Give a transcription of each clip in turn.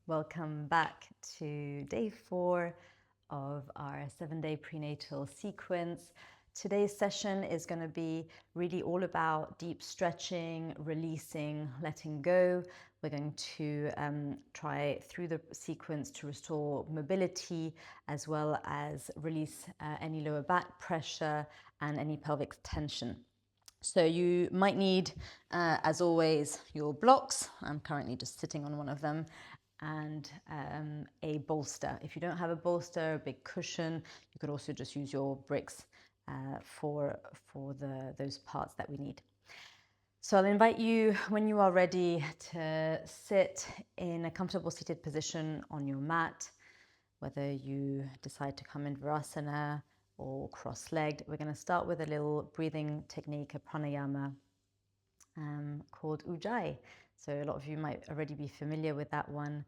Welcome back to day 4 of our 7-day prenatal sequence. Today's session is going to be really all about deep stretching, releasing, letting go. We're going to try through the sequence to restore mobility as well as release any lower back pressure and any pelvic tension. So you might need, as always, your blocks. I'm currently just sitting on one of them, and a bolster. If you don't have a bolster, a big cushion, you could also just use your bricks for those parts that we need. So I'll invite you, when you are ready, to sit in a comfortable seated position on your mat, whether you decide to come in Virasana or cross-legged. We're going to start with a little breathing technique, a pranayama called Ujjayi. So a lot of you might already be familiar with that one.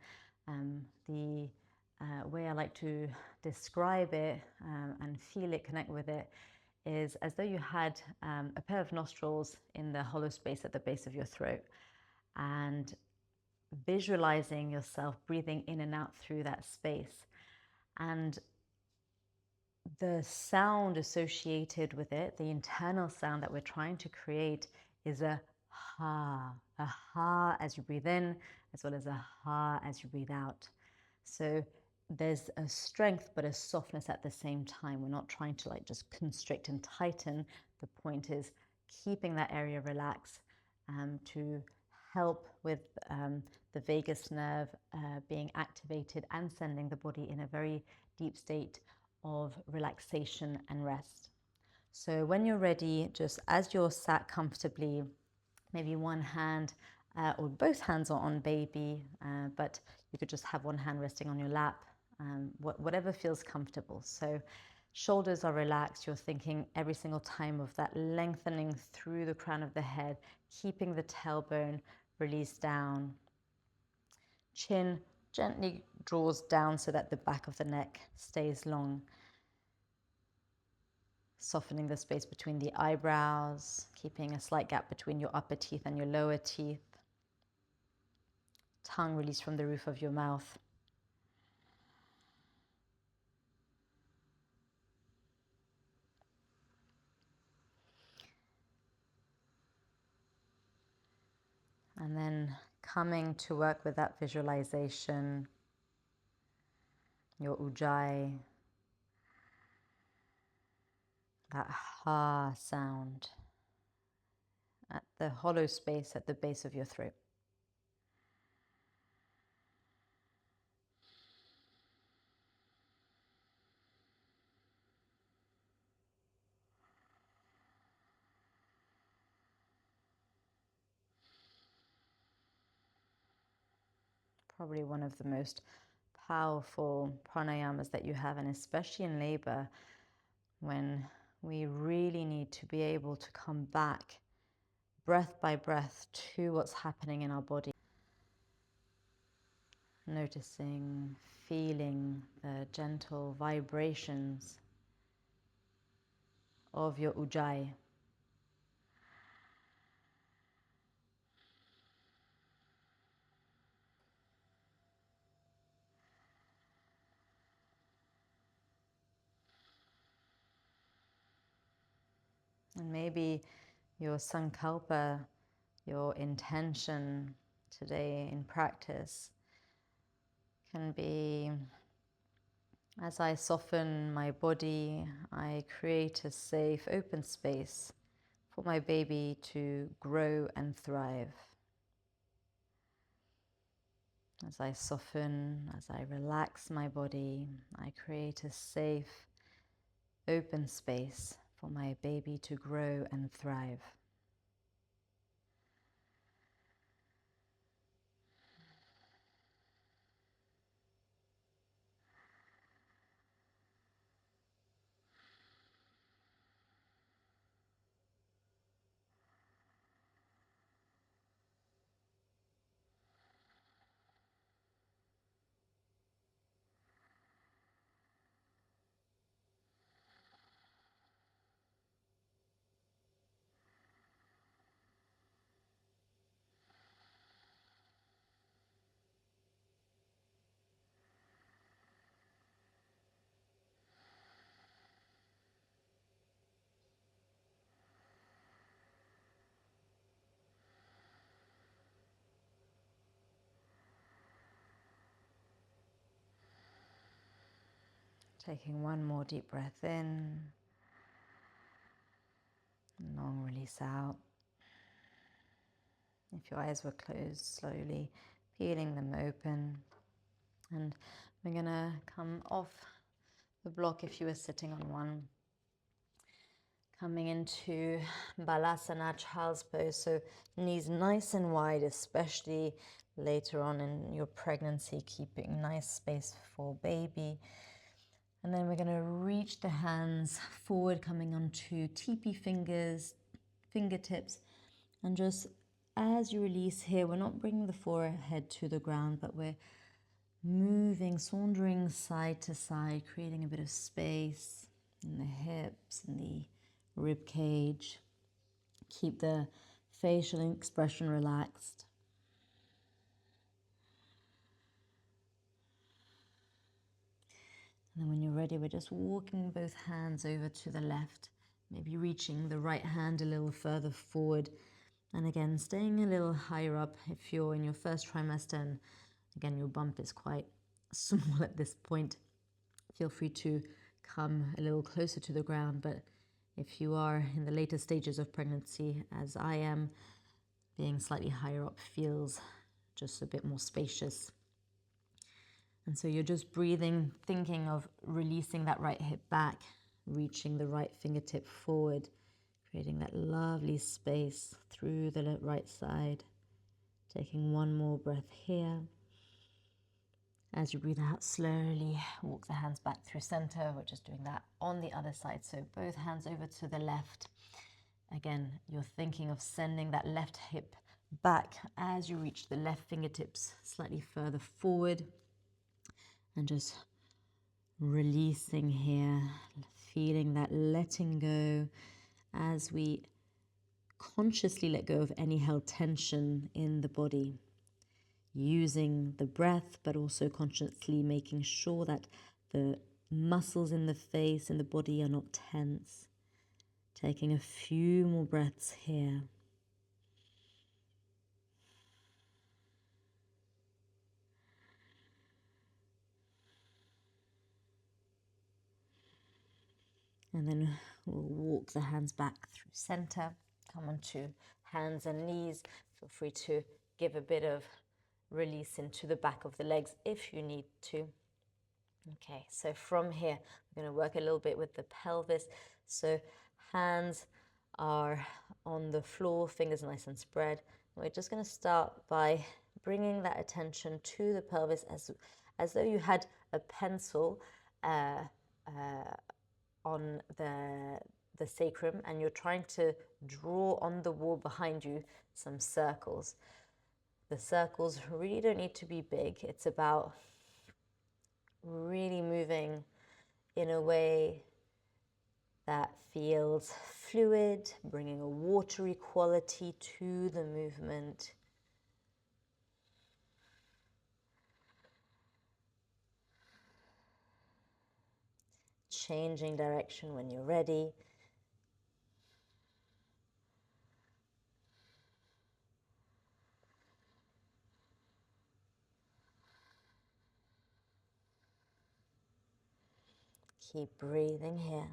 The way I like to describe it and feel it, connect with it, is as though you had a pair of nostrils in the hollow space at the base of your throat, and visualizing yourself breathing in and out through that space. And the sound associated with it, the internal sound that we're trying to create, is a ha as you breathe in, as well as a ha as you breathe out. So there's a strength but a softness at the same time. We're not trying to just constrict and tighten. The point is keeping that area relaxed to help with the vagus nerve being activated and sending the body in a very deep state of relaxation and rest. So when you're ready, just as you're sat comfortably, maybe one hand or both hands are on baby, but you could just have one hand resting on your lap, whatever feels comfortable. So shoulders are relaxed. You're thinking every single time of that lengthening through the crown of the head, keeping the tailbone released down. Chin gently draws down so that the back of the neck stays long. Softening the space between the eyebrows, keeping a slight gap between your upper teeth and your lower teeth. Tongue released from the roof of your mouth. And then coming to work with that visualization, your Ujjayi, that ha sound at the hollow space at the base of your throat. Probably one of the most powerful pranayamas that you have, and especially in labor, when we really need to be able to come back breath by breath to what's happening in our body. Noticing, feeling the gentle vibrations of your Ujjayi. And maybe your sankalpa, your intention today in practice, can be, as I soften my body, I create a safe, open space for my baby to grow and thrive. As I soften, as I relax my body, I create a safe, open space for my baby to grow and thrive. Taking one more deep breath in. Long release out. If your eyes were closed, slowly peeling them open. And we're going to come off the block if you were sitting on one. Coming into Balasana, Child's Pose. So knees nice and wide, especially later on in your pregnancy, keeping nice space for baby. And then we're going to reach the hands forward, coming onto teepee fingers, fingertips. And just as you release here, we're not bringing the forehead to the ground, but we're moving, sauntering side to side, creating a bit of space in the hips and the rib cage. Keep the facial expression relaxed. And then when you're ready, we're just walking both hands over to the left, maybe reaching the right hand a little further forward. And again, staying a little higher up if you're in your first trimester. And again, your bump is quite small at this point. Feel free to come a little closer to the ground. But if you are in the later stages of pregnancy, as I am, being slightly higher up feels just a bit more spacious. And so you're just breathing, thinking of releasing that right hip back, reaching the right fingertip forward, creating that lovely space through the right side. Taking one more breath here. As you breathe out, slowly walk the hands back through center. We're just doing that on the other side. So both hands over to the left. Again, you're thinking of sending that left hip back as you reach the left fingertips slightly further forward. And just releasing here, feeling that letting go as we consciously let go of any held tension in the body. Using the breath, but also consciously making sure that the muscles in the face and the body are not tense. Taking a few more breaths here. And then we'll walk the hands back through center. Come onto hands and knees. Feel free to give a bit of release into the back of the legs if you need to. Okay, so from here, we're going to work a little bit with the pelvis. So hands are on the floor, fingers nice and spread. We're just going to start by bringing that attention to the pelvis as though you had a pencil on the sacrum, and you're trying to draw on the wall behind you some circles. The circles really don't need to be big. It's about really moving in a way that feels fluid, bringing a watery quality to the movement. Changing direction when you're ready. Keep breathing here.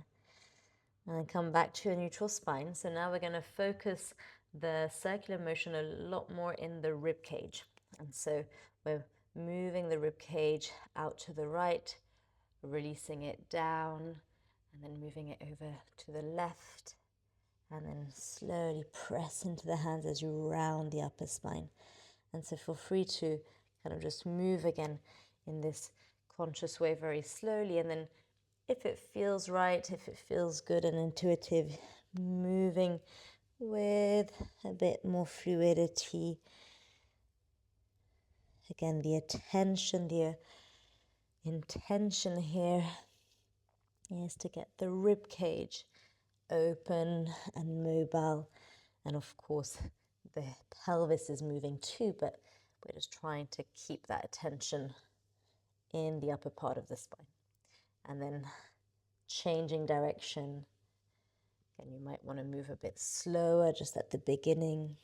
And then come back to a neutral spine. So now we're going to focus the circular motion a lot more in the rib cage. And so we're moving the rib cage out to the right, releasing it down, and then moving it over to the left, and then slowly press into the hands as you round the upper spine. And so feel free to kind of just move again in this conscious way very slowly, and then if it feels right, if it feels good and intuitive, moving with a bit more fluidity. Again, the attention, the intention here is to get the rib cage open and mobile. And of course, the pelvis is moving too, but we're just trying to keep that attention in the upper part of the spine. And then changing direction. And you might want to move a bit slower just at the beginning.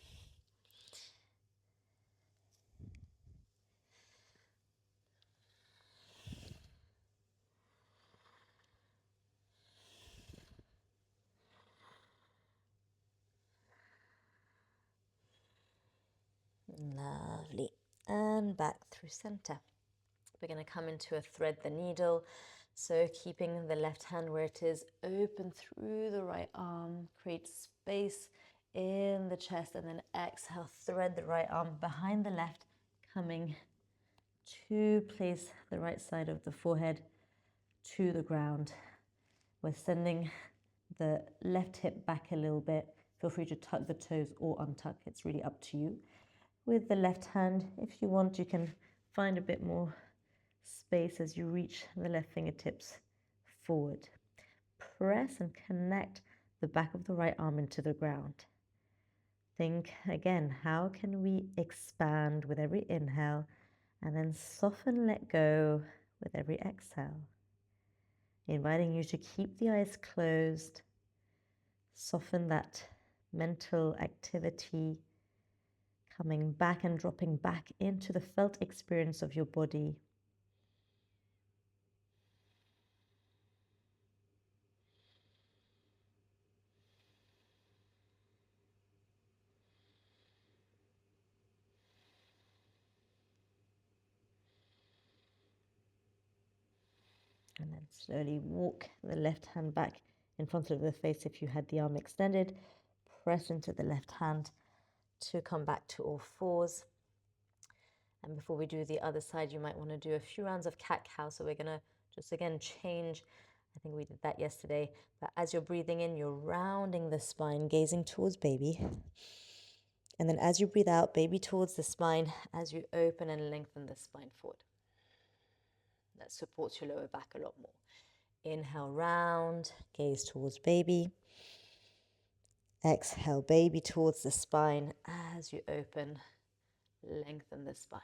Lovely. And back through center. We're going to come into a thread the needle. So keeping the left hand where it is, open through the right arm, create space in the chest, and then exhale, thread the right arm behind the left, coming to place the right side of the forehead to the ground. We're sending the left hip back a little bit. Feel free to tuck the toes or untuck. It's really up to you. With the left hand, if you want, you can find a bit more space as you reach the left fingertips forward. Press and connect the back of the right arm into the ground. Think again, how can we expand with every inhale and then soften, let go with every exhale. Inviting you to keep the eyes closed, soften that mental activity, coming back and dropping back into the felt experience of your body. And then slowly walk the left hand back in front of the face if you had the arm extended. Press into the left hand to come back to all fours. And before we do the other side, you might want to do a few rounds of cat-cow. So we're going to just again change. I think we did that yesterday. But as you're breathing in, you're rounding the spine, gazing towards baby. And then as you breathe out, baby towards the spine, as you open and lengthen the spine forward. That supports your lower back a lot more. Inhale, round, gaze towards baby. Exhale, baby towards the spine. As you open, lengthen the spine.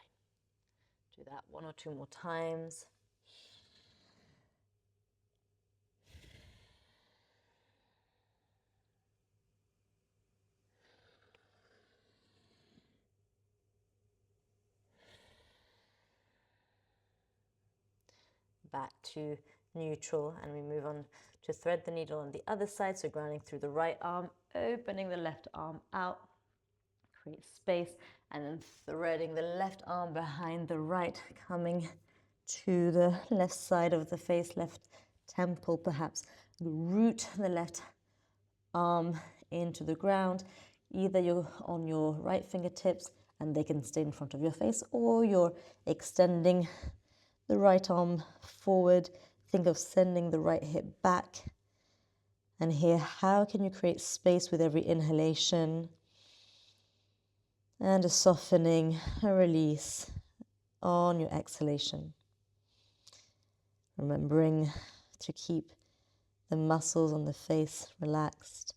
Do that 1 or 2 more times. Back to neutral, and we move on to thread the needle on the other side. So grounding through the right arm, opening the left arm out, create space, and then threading the left arm behind the right, coming to the left side of the face, left temple perhaps. Root the left arm into the ground. Either you're on your right fingertips and they can stay in front of your face, or you're extending the right arm forward. Think of sending the right hip back. And here, how can you create space with every inhalation? And a softening, a release on your exhalation. Remembering to keep the muscles on the face relaxed.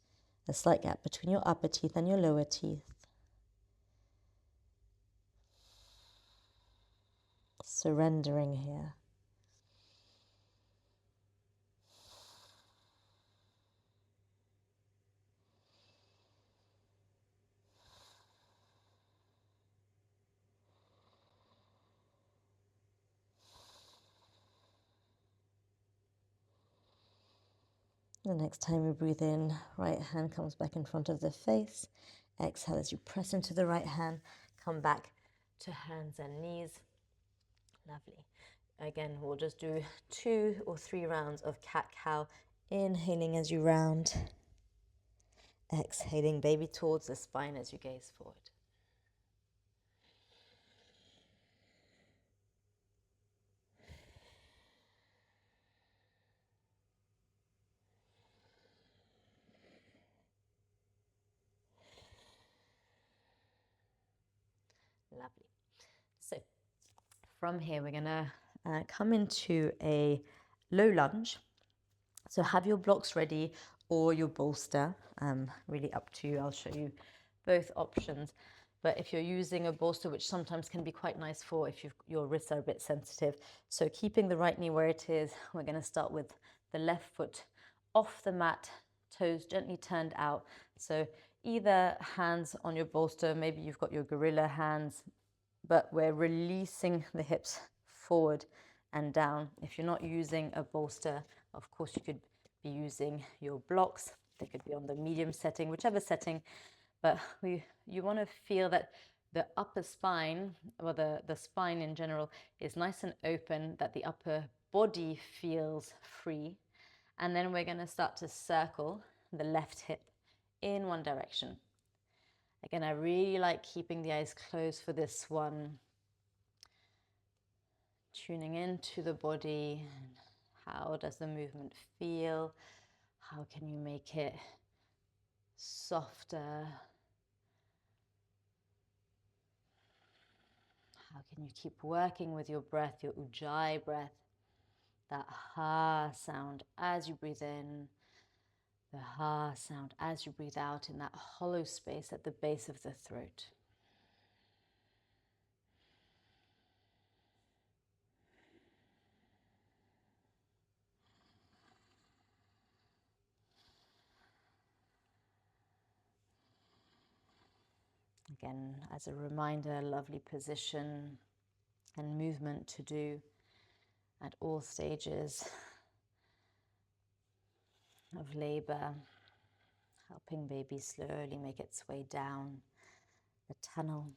A slight gap between your upper teeth and your lower teeth. Surrendering here. The next time you breathe in, right hand comes back in front of the face. Exhale as you press into the right hand. Come back to hands and knees. Lovely. Again, we'll just do 2 or 3 rounds of cat-cow. Inhaling as you round. Exhaling, baby towards the spine as you gaze forward. Lovely. So from here, we're going to come into a low lunge. So have your blocks ready or your bolster, really up to you. I'll show you both options. But if you're using a bolster, which sometimes can be quite nice for if your wrists are a bit sensitive. So keeping the right knee where it is, we're going to start with the left foot off the mat, toes gently turned out. So either hands on your bolster, maybe you've got your gorilla hands, but we're releasing the hips forward and down. If you're not using a bolster, of course you could be using your blocks. They could be on the medium setting, whichever setting, but you want to feel that the upper spine, or the spine in general, is nice and open, that the upper body feels free. And then we're going to start to circle the left hip in one direction. Again, I really like keeping the eyes closed for this one. Tuning into the body. How does the movement feel? How can you make it softer? How can you keep working with your breath, your ujjayi breath? That ha sound as you breathe in, the ha sound as you breathe out in that hollow space at the base of the throat. Again, as a reminder, lovely position and movement to do at all stages of labor, helping baby slowly make its way down the tunnel.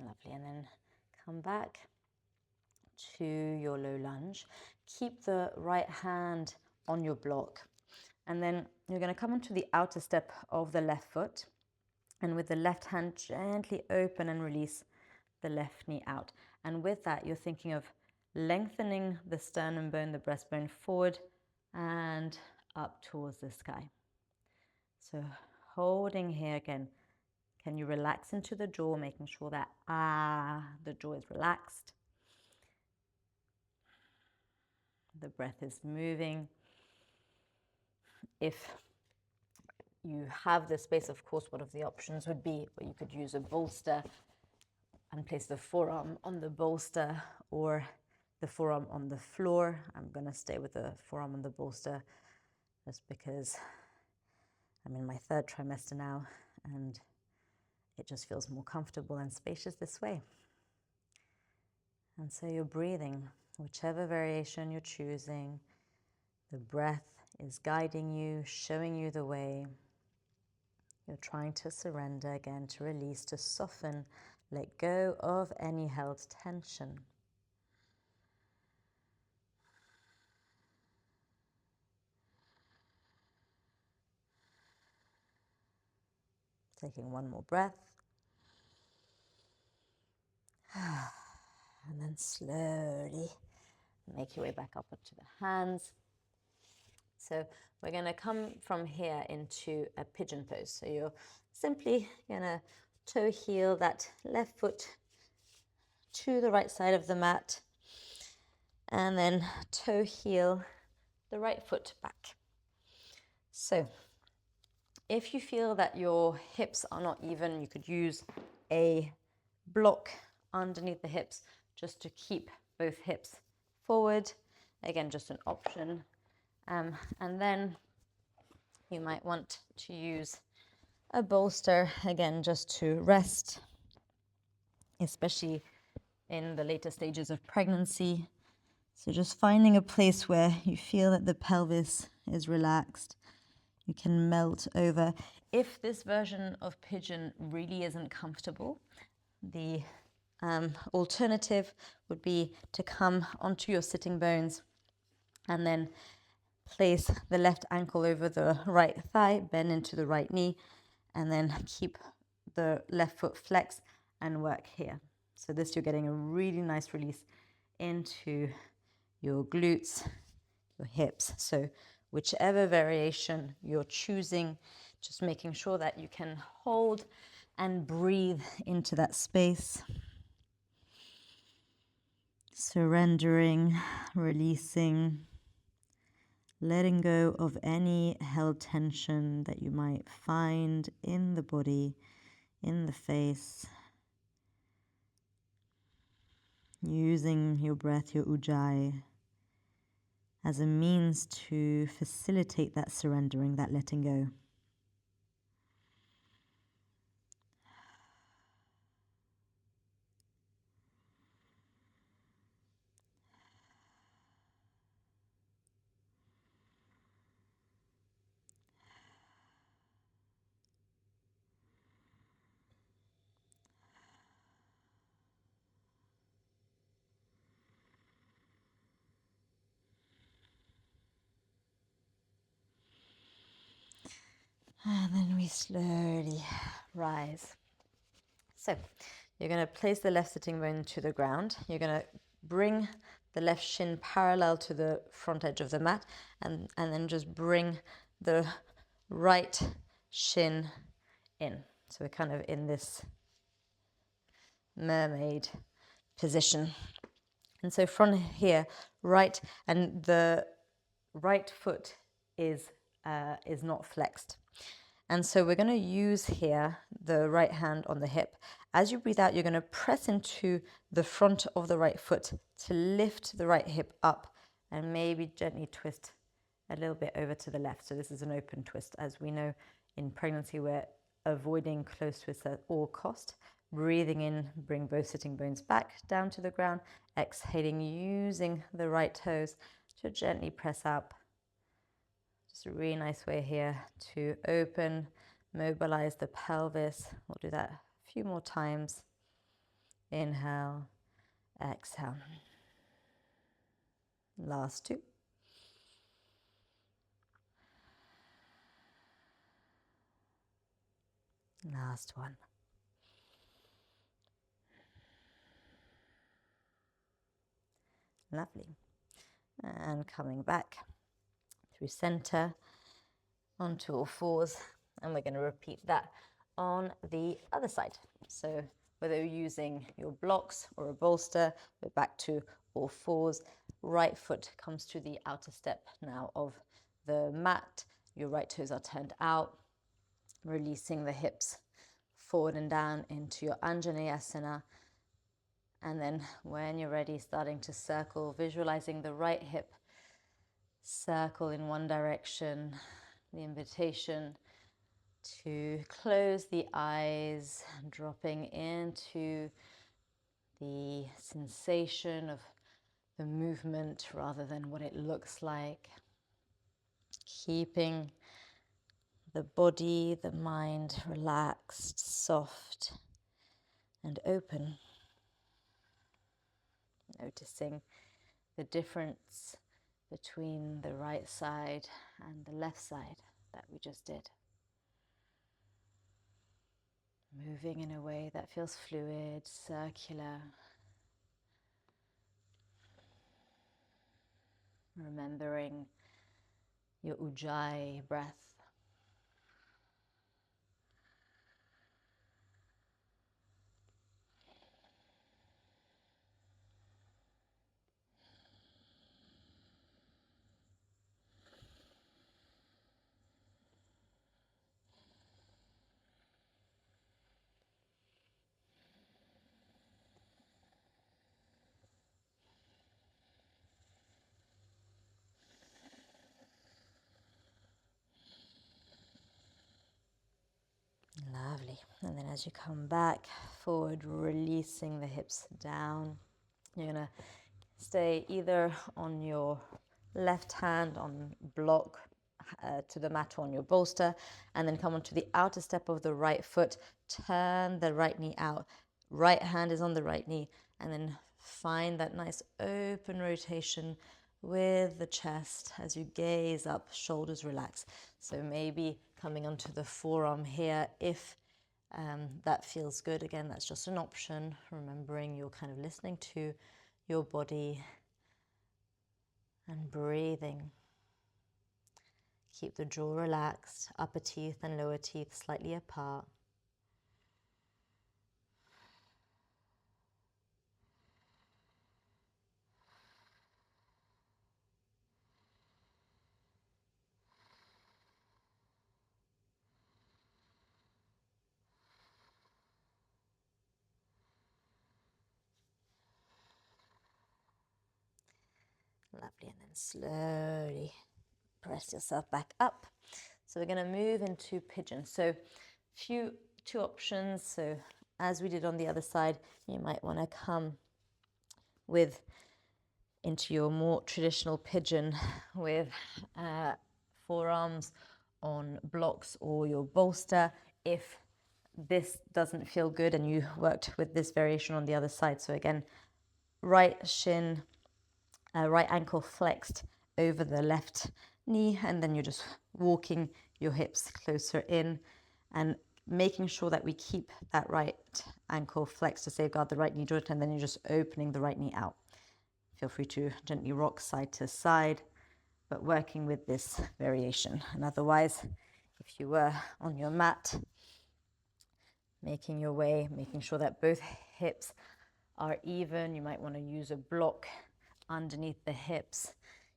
Lovely, and then come back to your low lunge. Keep the right hand on your block, and then you're going to come onto the outer step of the left foot, and with the left hand gently open and release the left knee out. And with that, you're thinking of lengthening the sternum bone, the breastbone forward and up towards the sky. So holding here again. Can you relax into the jaw, making sure that the jaw is relaxed. The breath is moving. If you have the space, of course, one of the options would be, or you could use a bolster and place the forearm on the bolster or the forearm on the floor. I'm going to stay with the forearm on the bolster just because I'm in my 3rd trimester now and it just feels more comfortable and spacious this way. And so you're breathing, whichever variation you're choosing. The breath is guiding you, showing you the way. You're trying to surrender again, to release, to soften, let go of any held tension. Taking one more breath. And then slowly make your way back up onto the hands. So we're going to come from here into a pigeon pose. So you're simply going to toe heel that left foot to the right side of the mat and then toe heel the right foot back. So if you feel that your hips are not even, you could use a block underneath the hips just to keep both hips forward. Again, just an option. And then you might want to use a bolster, again, just to rest, especially in the later stages of pregnancy. So just finding a place where you feel that the pelvis is relaxed. You can melt over. If this version of pigeon really isn't comfortable, the alternative would be to come onto your sitting bones and then place the left ankle over the right thigh, bend into the right knee, and then keep the left foot flexed and work here. So this, you're getting a really nice release into your glutes, your hips. So whichever variation you're choosing, just making sure that you can hold and breathe into that space. Surrendering, releasing, letting go of any held tension that you might find in the body, in the face. Using your breath, your ujjayi, as a means to facilitate that surrendering, that letting go. And then we slowly rise. So you're going to place the left sitting bone to the ground. You're going to bring the left shin parallel to the front edge of the mat, and then just bring the right shin in. So we're kind of in this mermaid position. And so from here, right, and the right foot is not flexed. And so we're going to use here the right hand on the hip. As you breathe out, you're going to press into the front of the right foot to lift the right hip up and maybe gently twist a little bit over to the left. So this is an open twist. As we know, in pregnancy, we're avoiding close twists at all cost. Breathing in, bring both sitting bones back down to the ground. Exhaling, using the right toes to gently press up. Just a really nice way here to open, mobilize the pelvis. We'll do that a few more times. Inhale, exhale. Last two. Last one. Lovely. And coming back through center onto all fours, and we're going to repeat that on the other side. So whether you're using your blocks or a bolster, we're back to all fours. Right foot comes to the outer step now of the mat. Your right toes are turned out, releasing the hips forward and down into your Anjaneyasana. And then when you're ready, starting to circle, visualizing the right hip circle in one direction, the invitation to close the eyes, dropping into the sensation of the movement rather than what it looks like. Keeping the body, the mind relaxed, soft, and open. Noticing the difference between the right side and the left side that we just did. Moving in a way that feels fluid, circular. Remembering your ujjayi breath. Lovely. And then as you come back forward, releasing the hips down, you're going to stay either on your left hand on block to the mat or on your bolster, and then come onto the outer step of the right foot. Turn the right knee out. Right hand is on the right knee, and then find that nice open rotation with the chest as you gaze up, shoulders relax. So maybe coming onto the forearm here if that feels good. Again, that's just an option. Remembering you're kind of listening to your body and breathing. Keep the jaw relaxed, upper teeth and lower teeth slightly apart. Lovely, and then slowly press yourself back up. So we're going to move into pigeon. So two options. So as we did on the other side, you might want to come into your more traditional pigeon with forearms on blocks or your bolster. If this doesn't feel good and you worked with this variation on the other side. So again, right shin, right ankle flexed over the left knee, and then you're just walking your hips closer in and making sure that we keep that right ankle flexed to safeguard the right knee joint, and then you're just opening the right knee out. Feel free to gently rock side to side, but working with this variation. And otherwise, if you were on your mat, making your way, making sure that both hips are even. You might want to use a block underneath the hips.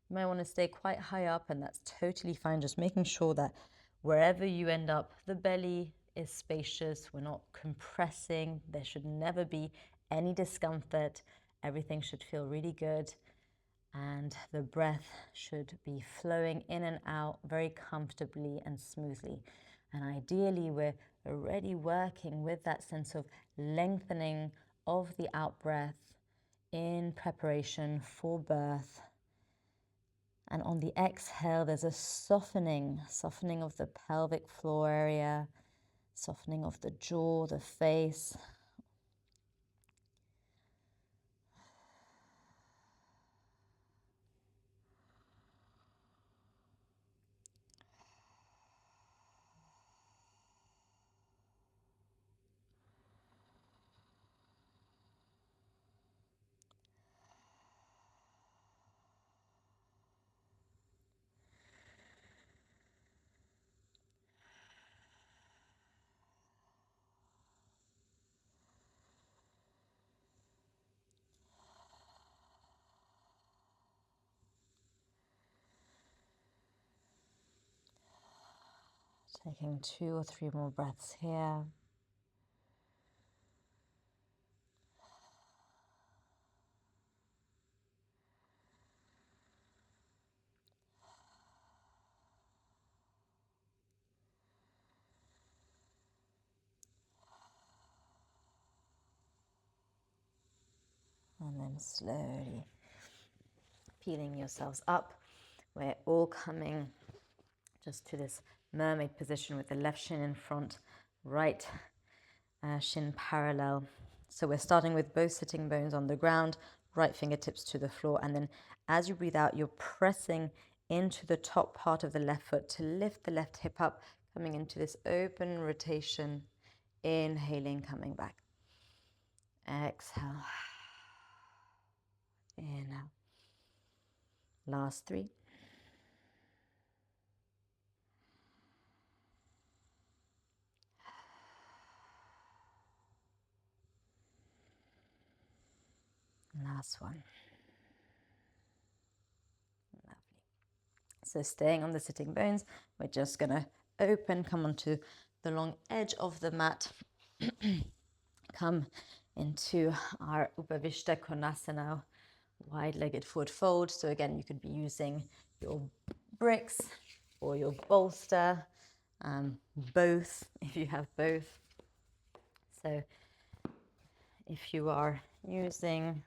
You might want to stay quite high up, and that's totally fine. Just making sure that wherever you end up, the belly is spacious. We're not compressing. There should never be any discomfort. Everything should feel really good, and the breath should be flowing in and out very comfortably and smoothly. And ideally, we're already working with that sense of lengthening of the out breath in preparation for birth. And on the exhale, there's a softening of the pelvic floor area, softening of the jaw, the face. Taking 2 or 3 more breaths here. And then slowly peeling yourselves up. We're all coming just to this mermaid position with the left shin in front, right shin parallel. So we're starting with both sitting bones on the ground, right fingertips to the floor, and then as you breathe out, you're pressing into the top part of the left foot to lift the left hip up, coming into this open rotation, inhaling, coming back. Exhale. Inhale. Last 3. Last one. Lovely. So staying on the sitting bones, we're just going to open, come onto the long edge of the mat, come into our Upavishta Konasana, wide-legged forward fold. So again, you could be using your bricks or your bolster, both, if you have both. So if you are using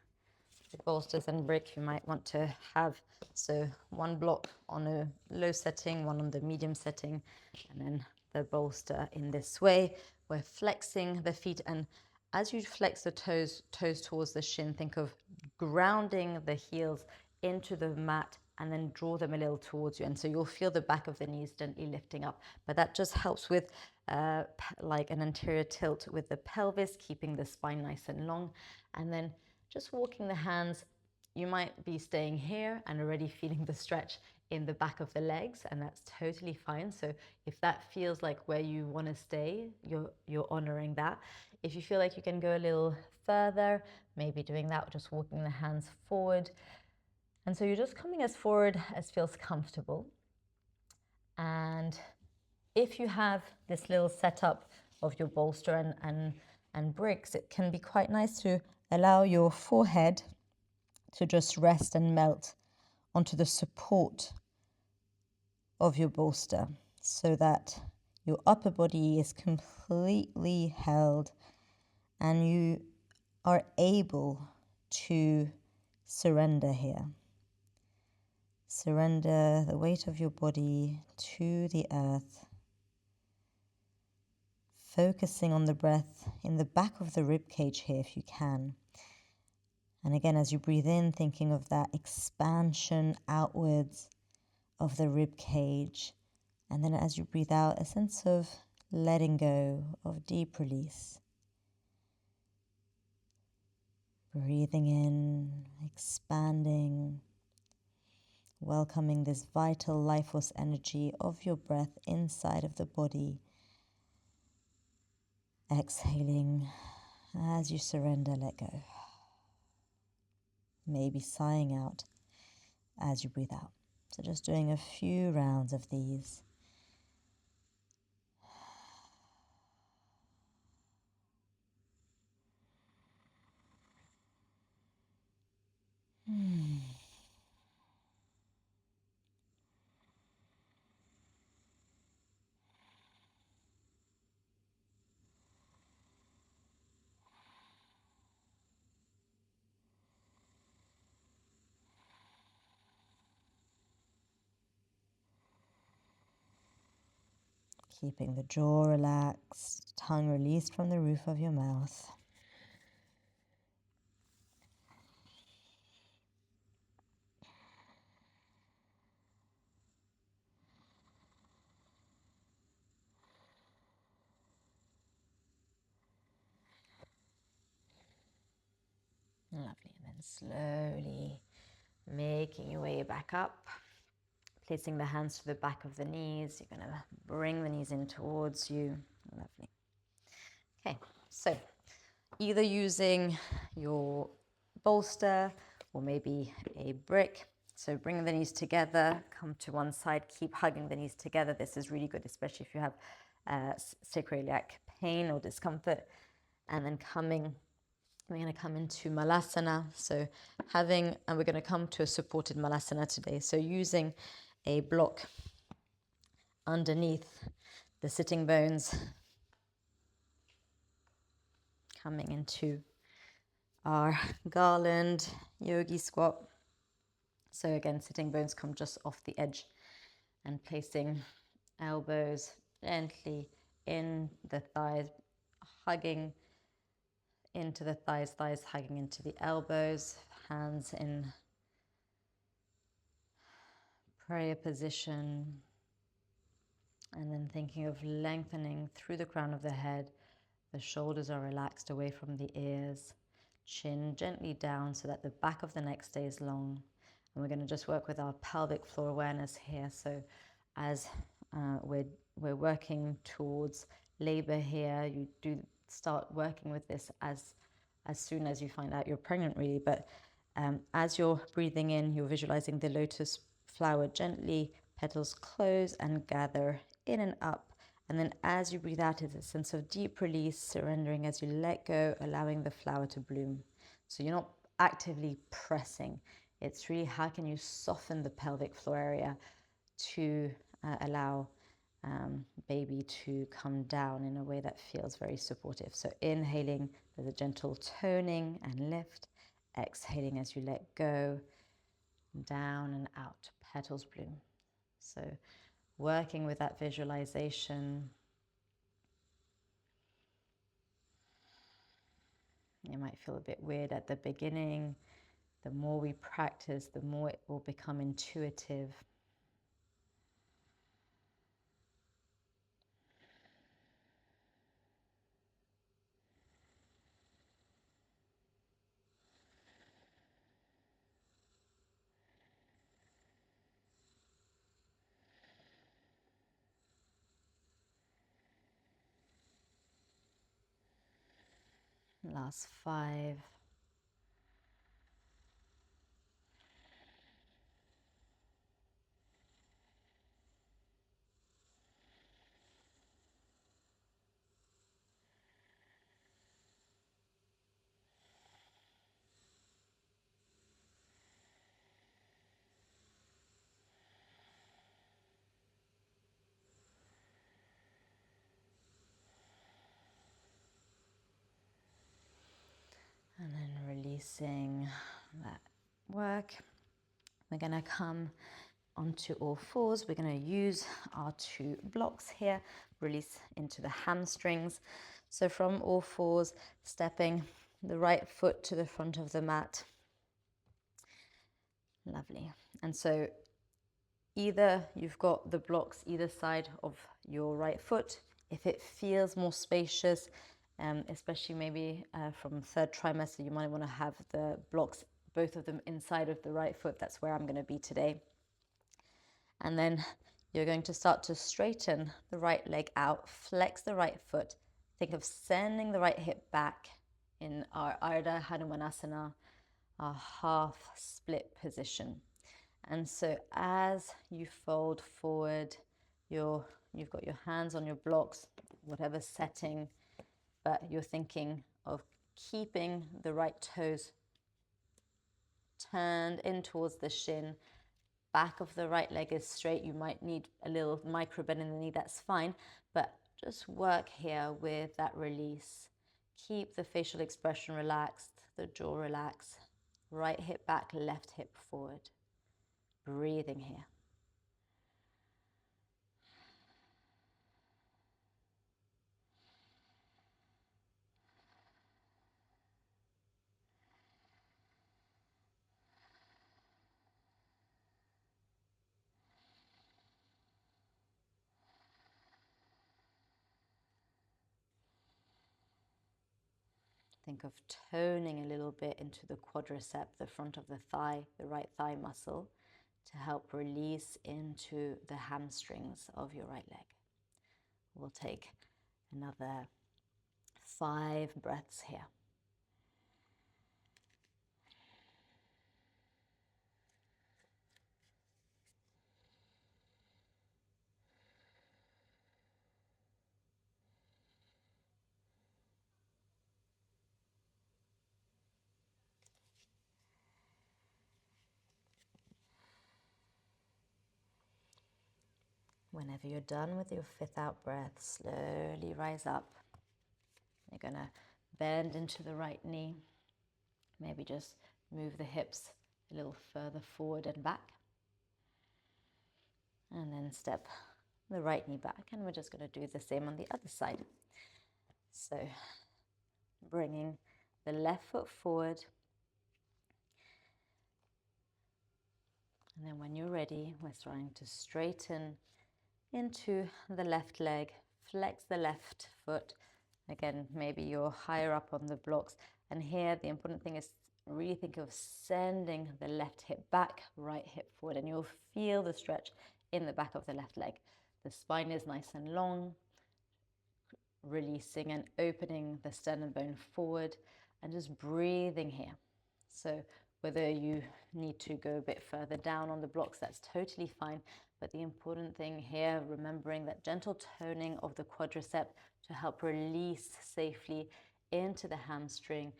the bolsters and brick, you might want to have, so one block on a low setting, one on the medium setting, and then the bolster in this way. We're flexing the feet, and as you flex the toes towards the shin, think of grounding the heels into the mat and then draw them a little towards you. And so you'll feel the back of the knees gently lifting up. But that just helps with like an anterior tilt with the pelvis, keeping the spine nice and long. And then just walking the hands, you might be staying here and already feeling the stretch in the back of the legs, and that's totally fine. So if that feels like where you want to stay, you're honoring that. If you feel like you can go a little further, maybe doing that, just walking the hands forward. And so you're just coming as forward as feels comfortable. And if you have this little setup of your bolster and bricks, it can be quite nice to allow your forehead to just rest and melt onto the support of your bolster so that your upper body is completely held and you are able to surrender here. Surrender the weight of your body to the earth, focusing on the breath in the back of the rib cage here if you can. And again, as you breathe in, thinking of that expansion outwards of the rib cage. And then as you breathe out, a sense of letting go, of deep release. Breathing in, expanding, welcoming this vital life force energy of your breath inside of the body. Exhaling as you surrender, let go. Maybe sighing out as you breathe out. So just doing a few rounds of these. Keeping the jaw relaxed, tongue released from the roof of your mouth. Lovely. And then slowly making your way back up. Placing the hands to the back of the knees. You're going to bring the knees in towards you. Lovely. Okay, so either using your bolster or maybe a brick. So bring the knees together, come to one side, keep hugging the knees together. This is really good, especially if you have sacroiliac pain or discomfort. And then we're going to come into Malasana. So and we're going to come to a supported Malasana today. So using a block underneath the sitting bones, coming into our garland yogi squat. So again, sitting bones come just off the edge and placing elbows gently in the thighs, hugging into the thighs hugging into the elbows, hands in prayer position, and then thinking of lengthening through the crown of the head. The shoulders are relaxed away from the ears, chin gently down so that the back of the neck stays long. And we're going to just work with our pelvic floor awareness here. So as we're working towards labor here, you do start working with this as soon as you find out you're pregnant, really. But as you're breathing in, you're visualizing the lotus flower gently, petals close and gather in and up. And then as you breathe out, it's a sense of deep release, surrendering as you let go, allowing the flower to bloom. So you're not actively pressing. It's really how can you soften the pelvic floor area to allow baby to come down in a way that feels very supportive. So inhaling, there's a gentle toning and lift. Exhaling as you let go, down and out, petals bloom. So working with that visualization. It might feel a bit weird at the beginning. The more we practice, the more it will become intuitive. Last 5. releasing that work. We're going to come onto all fours. We're going to use our 2 blocks here, release into the hamstrings. So from all fours, stepping the right foot to the front of the mat. Lovely. And so either you've got the blocks either side of your right foot. If it feels more spacious, especially maybe from 3rd trimester, you might want to have the blocks, both of them inside of the right foot. That's where I'm going to be today. And then you're going to start to straighten the right leg out, flex the right foot. Think of sending the right hip back in our Ardha Hanumanasana, our half split position. And so as you fold forward, you've got your hands on your blocks, whatever setting, but you're thinking of keeping the right toes turned in towards the shin. Back of the right leg is straight. You might need a little micro bend in the knee, that's fine, but just work here with that release. Keep the facial expression relaxed, the jaw relaxed, right hip back, left hip forward. Breathing here. Think of toning a little bit into the quadricep, the front of the thigh, the right thigh muscle, to help release into the hamstrings of your right leg. We'll take another 5 breaths here. Whenever you're done with your 5th out breath, slowly rise up. You're going to bend into the right knee. Maybe just move the hips a little further forward and back. And then step the right knee back. And we're just going to do the same on the other side. So bringing the left foot forward. And then when you're ready, we're starting to straighten into the left leg, flex the left foot. Again, maybe you're higher up on the blocks. And here, the important thing is really think of sending the left hip back, right hip forward, and you'll feel the stretch in the back of the left leg. The spine is nice and long, releasing and opening the sternum bone forward, and just breathing here. So whether you need to go a bit further down on the blocks, that's totally fine. But the important thing here, remembering that gentle toning of the quadricep to help release safely into the hamstring,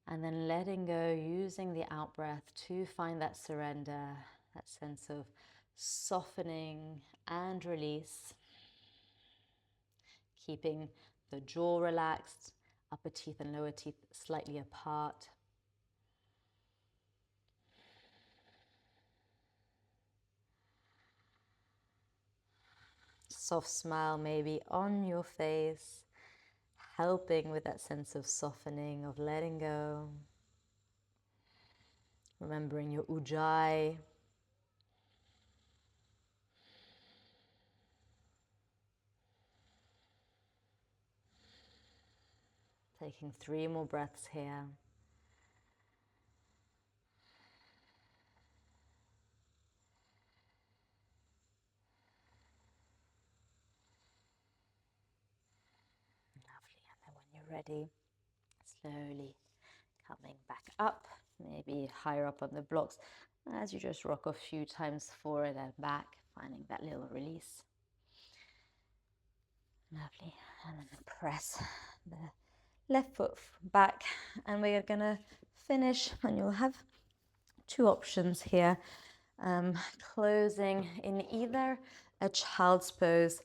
and then letting go, using the out breath to find that surrender, that sense of softening and release. Keeping the jaw relaxed, upper teeth and lower teeth slightly apart. Soft smile maybe on your face, helping with that sense of softening, of letting go. Remembering your ujjayi. Taking 3 more breaths here. Lovely. And then when you're ready, slowly coming back up, maybe higher up on the blocks, as you just rock a few times forward and back, finding that little release. Lovely. And then press the left foot back, and we are going to finish, and you'll have 2 options here. Closing in either a child's pose.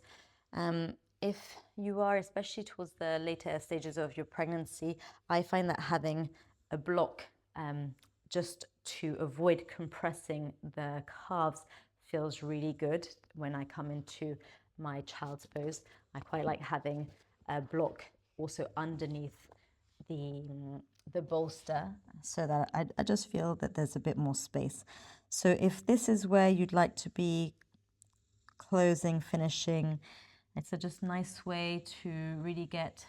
If you are, especially towards the later stages of your pregnancy, I find that having a block just to avoid compressing the calves feels really good when I come into my child's pose. I quite like having a block also underneath the bolster so that I just feel that there's a bit more space. So if this is where you'd like to be closing, finishing, it's a just nice way to really get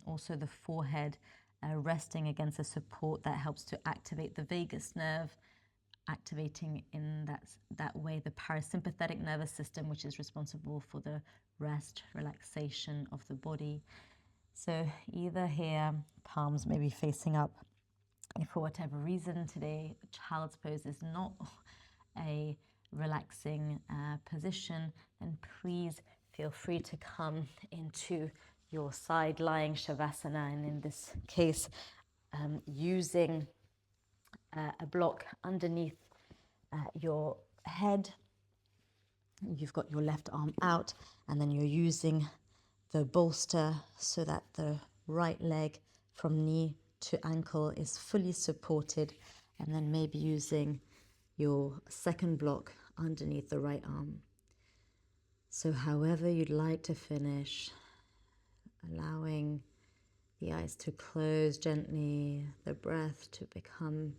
also the forehead resting against a support that helps to activate the vagus nerve, activating in that way the parasympathetic nervous system, which is responsible for the rest, relaxation of the body. So either here, palms maybe facing up. If for whatever reason today child's pose is not a relaxing position, then please feel free to come into your side lying Shavasana, and in this case using a block underneath your head. You've got your left arm out, and then you're using the bolster so that the right leg from knee to ankle is fully supported, and then maybe using your second block underneath the right arm. So however you'd like to finish, allowing the eyes to close gently, the breath to become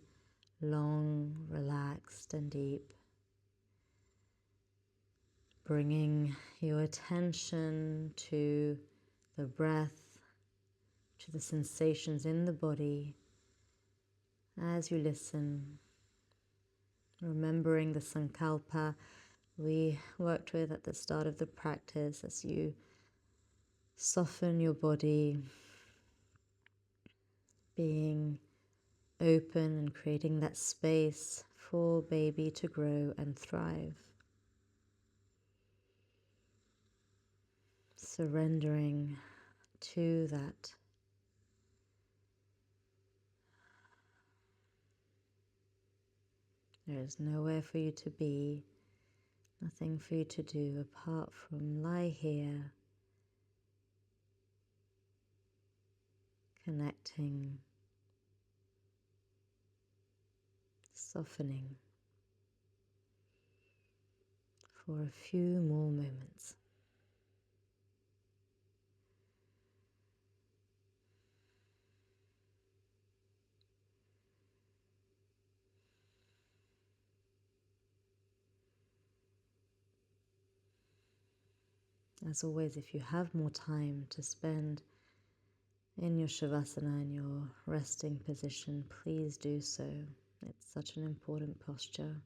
long, relaxed and deep. Bringing your attention to the breath, to the sensations in the body as you listen. Remembering the sankalpa we worked with at the start of the practice as you soften your body, being open and creating that space for baby to grow and thrive. Surrendering to that. There is nowhere for you to be, nothing for you to do apart from lie here, connecting, softening for a few more moments. As always, if you have more time to spend in your Shavasana, in your resting position, please do so. It's such an important posture.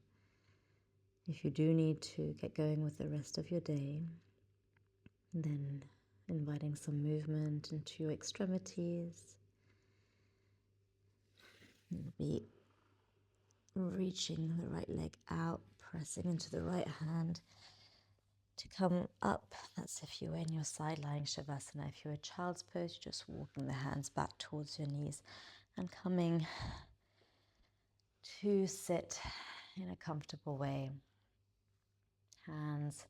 If you do need to get going with the rest of your day, then inviting some movement into your extremities. Be reaching the right leg out, pressing into the right hand to come up. That's if you're in your side lying Shavasana. If you're a child's pose, you're just walking the hands back towards your knees and coming to sit in a comfortable way. Hands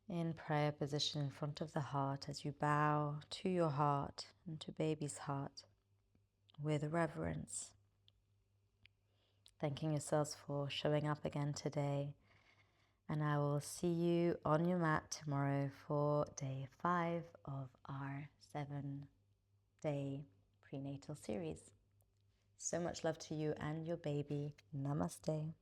in prayer position in front of the heart as you bow to your heart and to baby's heart with reverence. Thanking yourselves for showing up again today. And I will see you on your mat tomorrow for day 5 of our 7-day prenatal series. So much love to you and your baby. Namaste.